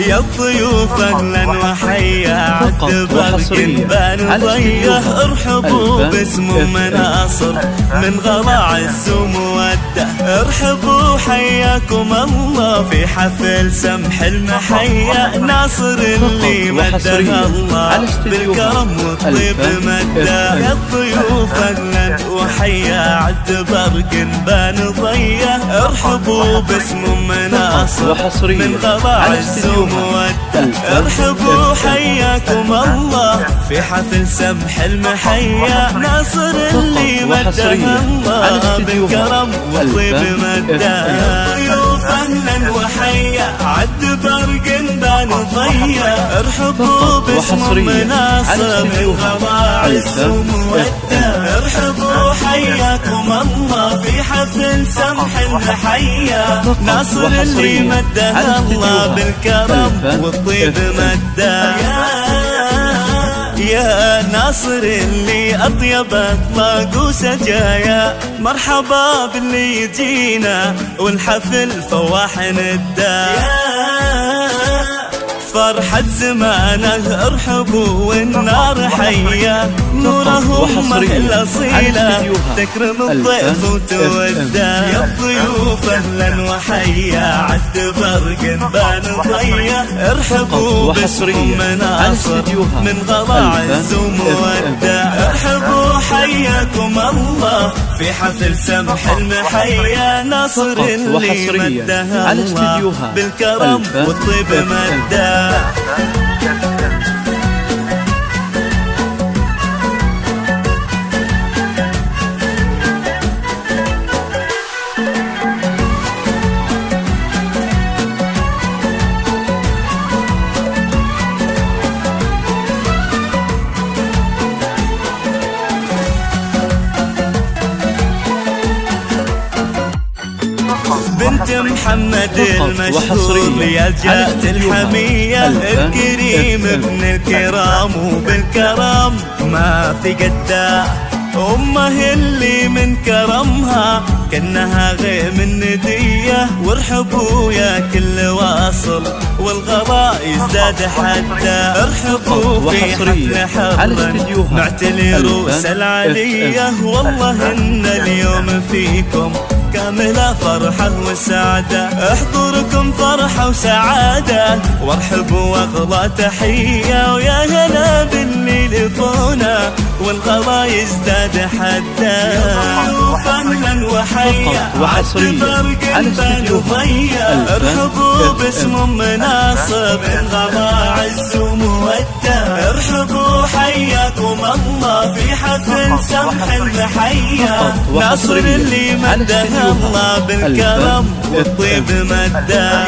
يا الضيوف أهلا وحيا عد برق بان ضيه ارحبوا باسم مناصر من غلا عز ومودة ارحبوا حياكم الله في حفل سمح المحيا ناصر اللي مده الله بالكرم والطيب مده يا الضيوف أهلا وحيا عد برق بان ضيه ارحبوا باسم مناصر من غلا عز ومودة ارحبوا حياكم الله في حفل سمح المحيا ناصر اللي مده الله بالكرم والطيب مده يا ضيوف اهلا وحيا عد برق بان ضيه ارحبوا باسم مناصر من غلا عز ومودة ارحبوا حياكم الله في حفل سمح المحيا ناصر اللي مده الله بالكرم والطيب مده يا ناصر اللي أطيبت طلاق وسجايا مرحبا باللي يجينا والحفل فواح ندا فرحة زمانه ارحبوا والنار حيا نورهم أحلى صيلة تكرم الضيف وتودا يا الضيوف أهلا وحيا عد برق بان ضيه ارحبوا باسم مناصر من غلا عز ومودة ارحبوا حياكم الله في حفل سمح المحيا ناصر اللي مده الله بالكرم والطيب مده بنت محمد المشهور يا جات الحمية الكريم ابن الكرام وبالكرم ما في قده أمه اللي من كرمها كأنها غيم الندية وارحبوا يا كل واصل والغلا يزداد حتى ارحبوا في حفل حضر معتلي روس العلية والله إن اليوم فيكم كاملة فرحة وسعادة احضركم فرحة وسعادة وارحبوا واغلى تحية ويا هلا باللي لفونا والغلا يزداد حتى أهلا وحيا عد برق بان ضيه ارحبوا باسم مناصر من غلا عز ومودة ارحبوا حياكم الله في حفل سمح المحيا ناصر اللي مده الله بالكرم والطيب مده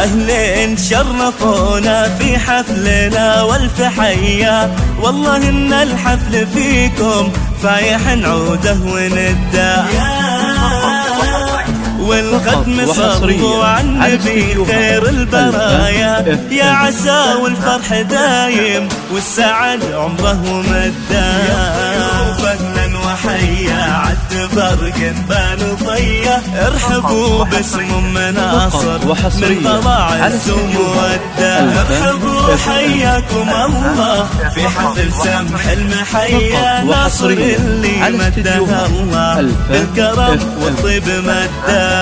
أهلين شرفونا في حفلنا والف حيا والله إن الحفل فيكم فايح عوده وندا والختم صلوا على النبي خير البرايا يا عسى والفرح دايم والسعد عمره مدا فهلا وحيا عد برق بان ضيه ارحبوا باسم مناصر من غلا عز ومودة ارحبوا حياكم الله في حفل سمح المحيا ناصر اللي مده الله بالكرم والطيب مده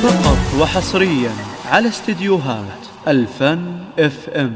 فقط وحصريا على استديوهات الفن FM.